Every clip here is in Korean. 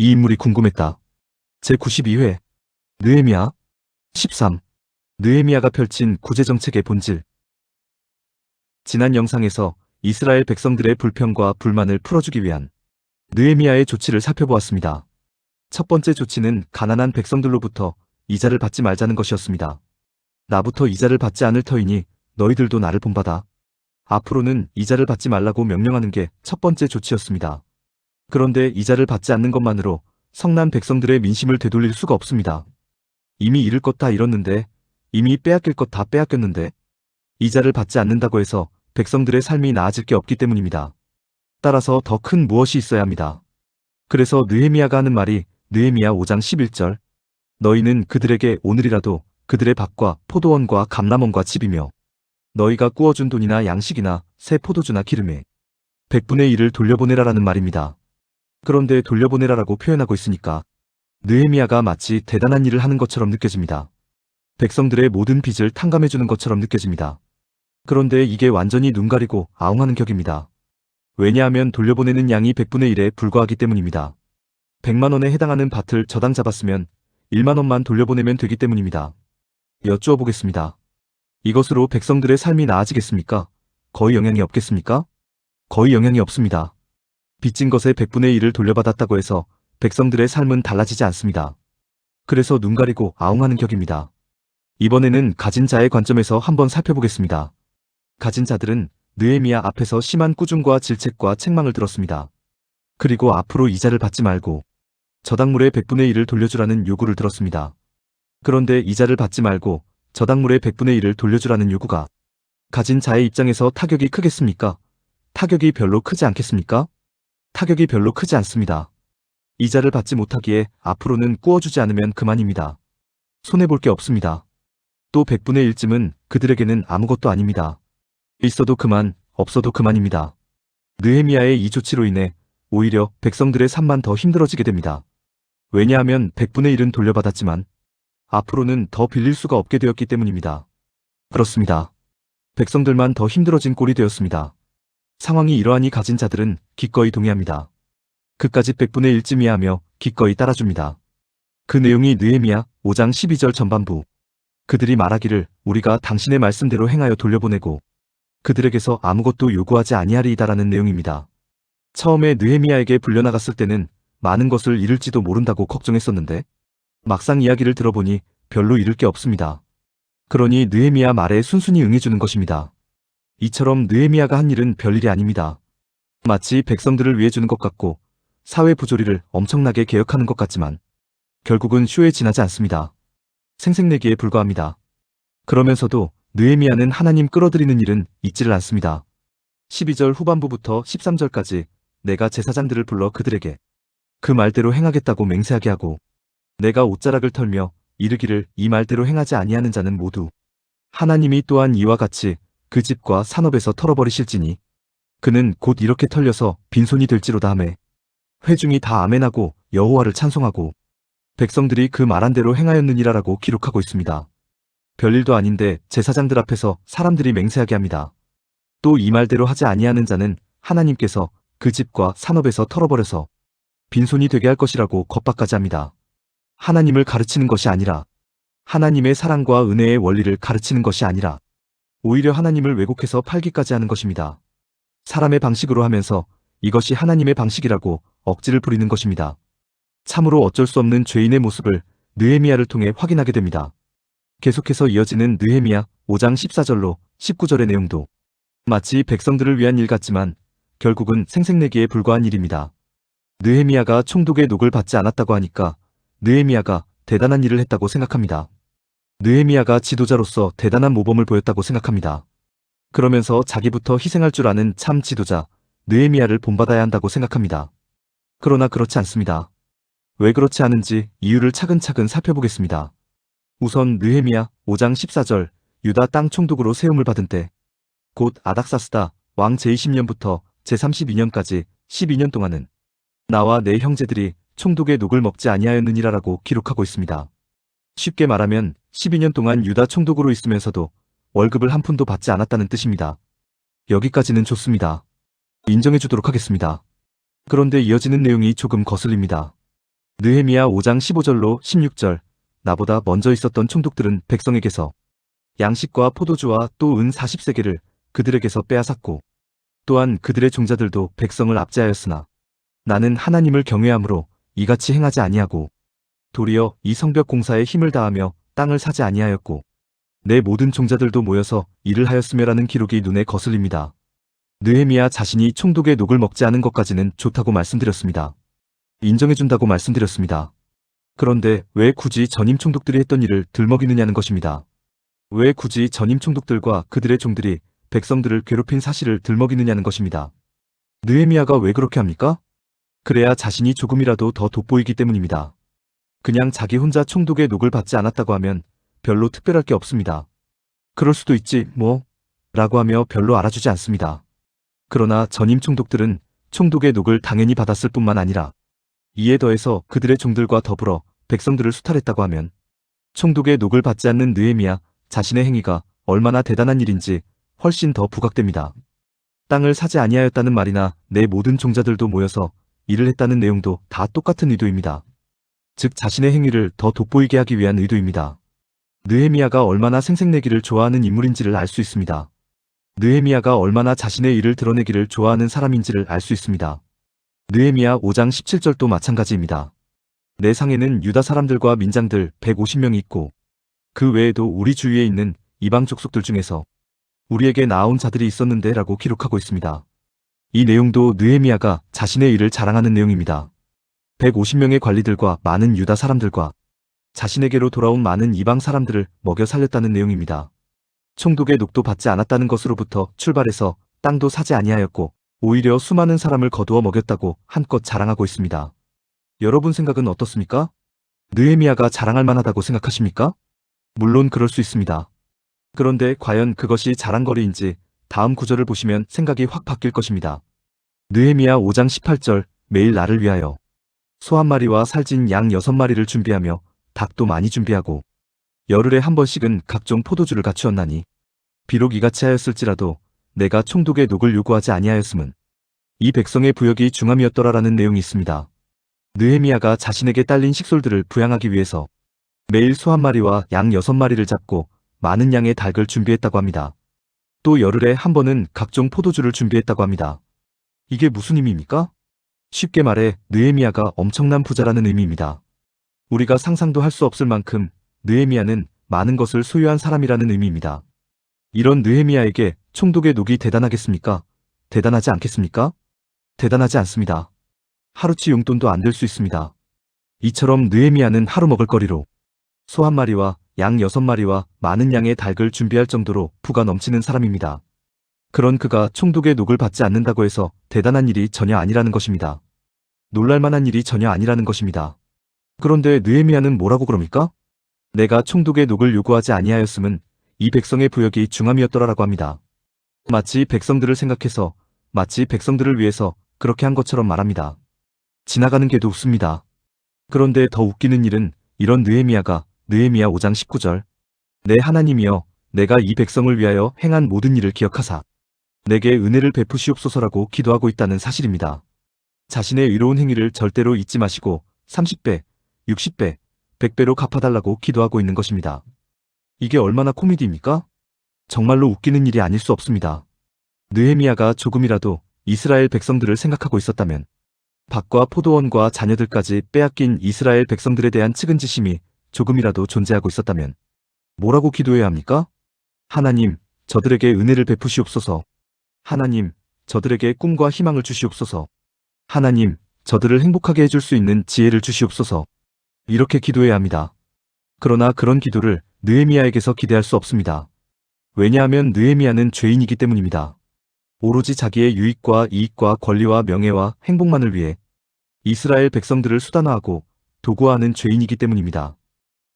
이 인물이 궁금했다. 제92회 느헤미야 13. 느헤미야가 펼친 구제정책의 본질. 지난 영상에서 이스라엘 백성들의 불평과 불만을 풀어주기 위한 느헤미야의 조치를 살펴보았습니다. 첫 번째 조치는 가난한 백성들로부터 이자를 받지 말자는 것이었습니다. 나부터 이자를 받지 않을 터이니 너희들도 나를 본받아. 앞으로는 이자를 받지 말라고 명령하는 게 첫 번째 조치였습니다. 그런데 이자를 받지 않는 것만으로 성난 백성들의 민심을 되돌릴 수가 없습니다. 이미 잃을 것 다 잃었는데, 이미 빼앗길 것 다 빼앗겼는데, 이자를 받지 않는다고 해서 백성들의 삶이 나아질 게 없기 때문입니다. 따라서 더 큰 무엇이 있어야 합니다. 그래서 느헤미야가 하는 말이 느헤미야 5장 11절 너희는 그들에게 오늘이라도 그들의 밭과 포도원과 감람원과 집이며 너희가 구워준 돈이나 양식이나 새 포도주나 기름에 100분의 1을 돌려보내라라는 말입니다. 그런데 돌려보내라라고 표현하고 있으니까 느헤미야가 마치 대단한 일을 하는 것처럼 느껴집니다. 백성들의 모든 빚을 탕감해주는 것처럼 느껴집니다. 그런데 이게 완전히 눈 가리고 아웅하는 격입니다. 왜냐하면 돌려보내는 양이 100분의 1에 불과하기 때문입니다. 100만 원에 해당하는 밭을 저당 잡았으면 1만 원만 돌려보내면 되기 때문입니다. 여쭈어 보겠습니다. 이것으로 백성들의 삶이 나아지겠습니까? 거의 영향이 없겠습니까? 거의 영향이 없습니다. 빚진 것의 100분의 1을 돌려받았다고 해서 백성들의 삶은 달라지지 않습니다. 그래서 눈 가리고 아웅하는 격입니다. 이번에는 가진 자의 관점에서 한번 살펴보겠습니다. 가진 자들은 느헤미야 앞에서 심한 꾸중과 질책과 책망을 들었습니다. 그리고 앞으로 이자를 받지 말고 저당물의 100분의 1을 돌려주라는 요구를 들었습니다. 그런데 이자를 받지 말고 저당물의 100분의 1을 돌려주라는 요구가 가진 자의 입장에서 타격이 크겠습니까? 타격이 별로 크지 않겠습니까? 타격이 별로 크지 않습니다. 이자를 받지 못하기에 앞으로는 구워주지 않으면 그만입니다. 손해볼 게 없습니다. 또 100분의 1쯤은 그들에게는 아무것도 아닙니다. 있어도 그만, 없어도 그만입니다. 느헤미야의 이 조치로 인해 오히려 백성들의 삶만 더 힘들어지게 됩니다. 왜냐하면 100분의 1은 돌려받았지만 앞으로는 더 빌릴 수가 없게 되었기 때문입니다. 그렇습니다. 백성들만 더 힘들어진 꼴이 되었습니다. 상황이 이러하니 가진 자들은 기꺼이 동의합니다. 그까짓 100분의 1쯤이야 하며 기꺼이 따라줍니다. 그 내용이 느헤미야 5장 12절 전반부. 그들이 말하기를 우리가 당신의 말씀대로 행하여 돌려보내고 그들에게서 아무것도 요구하지 아니하리이다라는 내용입니다. 처음에 느헤미야에게 불려나갔을 때는 많은 것을 잃을지도 모른다고 걱정했었는데 막상 이야기를 들어보니 별로 잃을 게 없습니다. 그러니 느헤미야 말에 순순히 응해주는 것입니다. 이처럼 느헤미야가 한 일은 별일이 아닙니다. 마치 백성들을 위해 주는 것 같고 사회 부조리를 엄청나게 개혁하는 것 같지만 결국은 쇼에 지나지 않습니다. 생색내기에 불과합니다. 그러면서도 느헤미야는 하나님 끌어들이는 일은 잊지를 않습니다. 12절 후반부부터 13절까지 내가 제사장들을 불러 그들에게 그 말대로 행하겠다고 맹세하게 하고 내가 옷자락을 털며 이르기를 이 말대로 행하지 아니하는 자는 모두 하나님이 또한 이와 같이 그 집과 산업에서 털어버리실지니 그는 곧 이렇게 털려서 빈손이 될지로다 하매 회중이 다 아멘하고 여호와를 찬송하고 백성들이 그 말한 대로 행하였느니라라고 기록하고 있습니다. 별일도 아닌데 제사장들 앞에서 사람들이 맹세하게 합니다. 또 이 말대로 하지 아니하는 자는 하나님께서 그 집과 산업에서 털어버려서 빈손이 되게 할 것이라고 겁박까지 합니다. 하나님을 가르치는 것이 아니라 하나님의 사랑과 은혜의 원리를 가르치는 것이 아니라 오히려 하나님을 왜곡해서 팔기까지 하는 것입니다. 사람의 방식으로 하면서 이것이 하나님의 방식이라고 억지를 부리는 것입니다. 참으로 어쩔 수 없는 죄인의 모습을 느헤미야를 통해 확인하게 됩니다. 계속해서 이어지는 느헤미야 5장 14절로 19절의 내용도 마치 백성들을 위한 일 같지만 결국은 생색내기에 불과한 일입니다. 느헤미야가 총독의 녹을 받지 않았다고 하니까 느헤미야가 대단한 일을 했다고 생각합니다. 느헤미야가 지도자로서 대단한 모범을 보였다고 생각합니다. 그러면서 자기부터 희생할 줄 아는 참 지도자 느헤미야를 본받아야 한다고 생각합니다. 그러나 그렇지 않습니다. 왜 그렇지 않은지 이유를 차근차근 살펴보겠습니다. 우선 느헤미야 5장 14절 유다 땅 총독으로 세움을 받은 때 곧 아닥사스다 왕 제20년부터 제32년까지 12년 동안은 나와 내 형제들이 총독의 녹을 먹지 아니하였느니라라고 기록하고 있습니다. 쉽게 말하면 12년 동안 유다 총독으로 있으면서도 월급을 한 푼도 받지 않았다는 뜻입니다. 여기까지는 좋습니다. 인정해주도록 하겠습니다. 그런데 이어지는 내용이 조금 거슬립니다. 느헤미야 5장 15절로 16절. 나보다 먼저 있었던 총독들은 백성에게서 양식과 포도주와 또 은 40세겔을 그들에게서 빼앗았고 또한 그들의 종자들도 백성을 압제하였으나 나는 하나님을 경외함으로 이같이 행하지 아니하고 도리어 이 성벽 공사에 힘을 다하며 땅을 사지 아니하였고 내 모든 종자들도 모여서 일을 하였으며라는 기록이 눈에 거슬립니다. 느헤미야 자신이 총독의 녹을 먹지 않은 것까지는 좋다고 말씀드렸습니다. 인정해준다고 말씀드렸습니다. 그런데 왜 굳이 전임 총독들이 했던 일을 들먹이느냐는 것입니다. 왜 굳이 전임 총독들과 그들의 종들이 백성들을 괴롭힌 사실을 들먹이느냐는 것입니다. 느헤미야가 왜 그렇게 합니까? 그래야 자신이 조금이라도 더 돋보이기 때문입니다. 그냥 자기 혼자 총독의 녹을 받지 않았다고 하면 별로 특별할 게 없습니다. 그럴 수도 있지 뭐 라고 하며 별로 알아주지 않습니다. 그러나 전임 총독들은 총독의 녹을 당연히 받았을 뿐만 아니라 이에 더해서 그들의 종들과 더불어 백성들을 수탈했다고 하면 총독의 녹을 받지 않는 느헤미야 자신의 행위가 얼마나 대단한 일인지 훨씬 더 부각됩니다. 땅을 사지 아니하였다는 말이나 내 모든 종자들도 모여서 일을 했다는 내용도 다 똑같은 의도입니다. 즉 자신의 행위를 더 돋보이게 하기 위한 의도입니다. 느헤미야가 얼마나 생색내기를 좋아하는 인물인지를 알 수 있습니다. 느헤미야가 얼마나 자신의 일을 드러내기를 좋아하는 사람인지를 알 수 있습니다. 느헤미야 5장 17절도 마찬가지입니다. 내 상에는 유다 사람들과 민장들 150명이 있고 그 외에도 우리 주위에 있는 이방 족속들 중에서 우리에게 나아온 자들이 있었는데 라고 기록하고 있습니다. 이 내용도 느헤미야가 자신의 일을 자랑하는 내용입니다. 150명의 관리들과 많은 유다 사람들과 자신에게로 돌아온 많은 이방 사람들을 먹여 살렸다는 내용입니다. 총독의 녹도 받지 않았다는 것으로부터 출발해서 땅도 사지 아니하였고 오히려 수많은 사람을 거두어 먹였다고 한껏 자랑하고 있습니다. 여러분 생각은 어떻습니까? 느헤미야가 자랑할 만하다고 생각하십니까? 물론 그럴 수 있습니다. 그런데 과연 그것이 자랑거리인지 다음 구절을 보시면 생각이 확 바뀔 것입니다. 느헤미야 5장 18절 매일 나를 위하여 소 한 마리와 살진 양 6마리를 준비하며 닭도 많이 준비하고 열흘에 한 번씩은 각종 포도주를 갖추었나니 비록 이같이 하였을지라도 내가 총독의 녹을 요구하지 아니하였음은 이 백성의 부역이 중함이었더라라는 내용이 있습니다. 느헤미야가 자신에게 딸린 식솔들을 부양하기 위해서 매일 소 한 마리와 양 6마리를 잡고 많은 양의 닭을 준비했다고 합니다. 또 열흘에 한 번은 각종 포도주를 준비했다고 합니다. 이게 무슨 의미입니까? 쉽게 말해 느헤미야가 엄청난 부자라는 의미입니다. 우리가 상상도 할 수 없을 만큼 느헤미야는 많은 것을 소유한 사람이라는 의미입니다. 이런 느헤미야에게 총독의 녹이 대단하겠습니까? 대단하지 않겠습니까? 대단하지 않습니다. 하루치 용돈도 안 될 수 있습니다. 이처럼 느헤미야는 하루 먹을 거리로 소 한 마리와 양 6마리와 많은 양의 닭을 준비할 정도로 부가 넘치는 사람입니다. 그런 그가 총독의 녹을 받지 않는다고 해서 대단한 일이 전혀 아니라는 것입니다. 놀랄만한 일이 전혀 아니라는 것입니다. 그런데 느헤미야는 뭐라고 그럽니까? 내가 총독의 녹을 요구하지 아니하였음은 이 백성의 부역이 중함이었더라라고 합니다. 마치 백성들을 생각해서 마치 백성들을 위해서 그렇게 한 것처럼 말합니다. 지나가는 게도 웃습니다. 그런데 더 웃기는 일은 이런 느헤미야가 느헤미야 5장 19절 내 하나님이여 내가 이 백성을 위하여 행한 모든 일을 기억하사 내게 은혜를 베푸시옵소서라고 기도하고 있다는 사실입니다. 자신의 의로운 행위를 절대로 잊지 마시고 30배, 60배, 100배로 갚아달라고 기도하고 있는 것입니다. 이게 얼마나 코미디입니까? 정말로 웃기는 일이 아닐 수 없습니다. 느헤미야가 조금이라도 이스라엘 백성들을 생각하고 있었다면 밭과 포도원과 자녀들까지 빼앗긴 이스라엘 백성들에 대한 측은지심이 조금이라도 존재하고 있었다면 뭐라고 기도해야 합니까? 하나님, 저들에게 은혜를 베푸시옵소서. 하나님, 저들에게 꿈과 희망을 주시옵소서. 하나님, 저들을 행복하게 해줄 수 있는 지혜를 주시옵소서. 이렇게 기도해야 합니다. 그러나 그런 기도를 느헤미야에게서 기대할 수 없습니다. 왜냐하면 느헤미야는 죄인이기 때문입니다. 오로지 자기의 유익과 이익과 권리와 명예와 행복만을 위해 이스라엘 백성들을 수단화하고 도구화하는 죄인이기 때문입니다.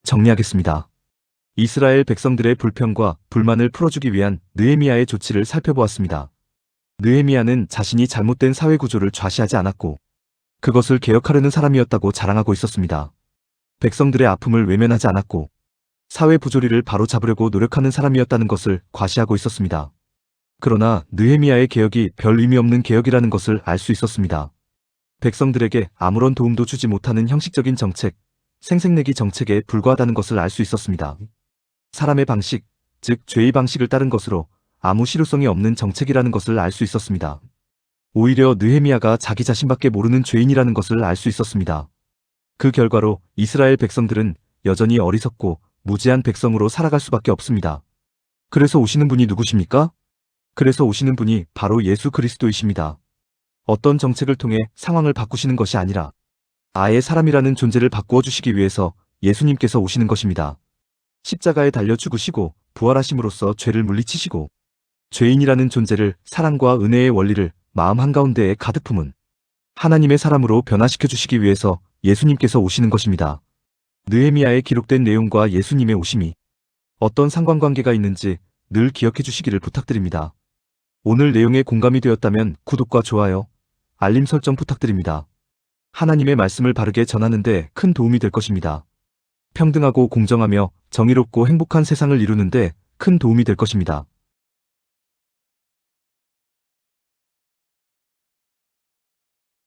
정리하겠습니다. 이스라엘 백성들의 불평과 불만을 풀어주기 위한 느헤미야의 조치를 살펴보았습니다. 느헤미야는 자신이 잘못된 사회 구조를 좌시하지 않았고 그것을 개혁하려는 사람이었다고 자랑하고 있었습니다. 백성들의 아픔을 외면하지 않았고 사회 부조리를 바로잡으려고 노력하는 사람이었다는 것을 과시하고 있었습니다. 그러나 느헤미야의 개혁이 별 의미 없는 개혁이라는 것을 알 수 있었습니다. 백성들에게 아무런 도움도 주지 못하는 형식적인 정책, 생색내기 정책에 불과하다는 것을 알 수 있었습니다. 사람의 방식, 즉 죄의 방식을 따른 것으로 아무 실효성이 없는 정책이라는 것을 알 수 있었습니다. 오히려 느헤미야가 자기 자신밖에 모르는 죄인이라는 것을 알 수 있었습니다. 그 결과로 이스라엘 백성들은 여전히 어리석고 무지한 백성으로 살아갈 수밖에 없습니다. 그래서 오시는 분이 누구십니까? 그래서 오시는 분이 바로 예수 그리스도이십니다. 어떤 정책을 통해 상황을 바꾸시는 것이 아니라 아예 사람이라는 존재를 바꾸어 주시기 위해서 예수님께서 오시는 것입니다. 십자가에 달려 죽으시고 부활하심으로써 죄를 물리치시고 죄인이라는 존재를 사랑과 은혜의 원리를 마음 한가운데에 가득 품은 하나님의 사람으로 변화시켜 주시기 위해서 예수님께서 오시는 것입니다. 느헤미야에 기록된 내용과 예수님의 오심이 어떤 상관관계가 있는지 늘 기억해 주시기를 부탁드립니다. 오늘 내용에 공감이 되었다면 구독과 좋아요, 알림 설정 부탁드립니다. 하나님의 말씀을 바르게 전하는 데 큰 도움이 될 것입니다. 평등하고 공정하며 정의롭고 행복한 세상을 이루는 데 큰 도움이 될 것입니다.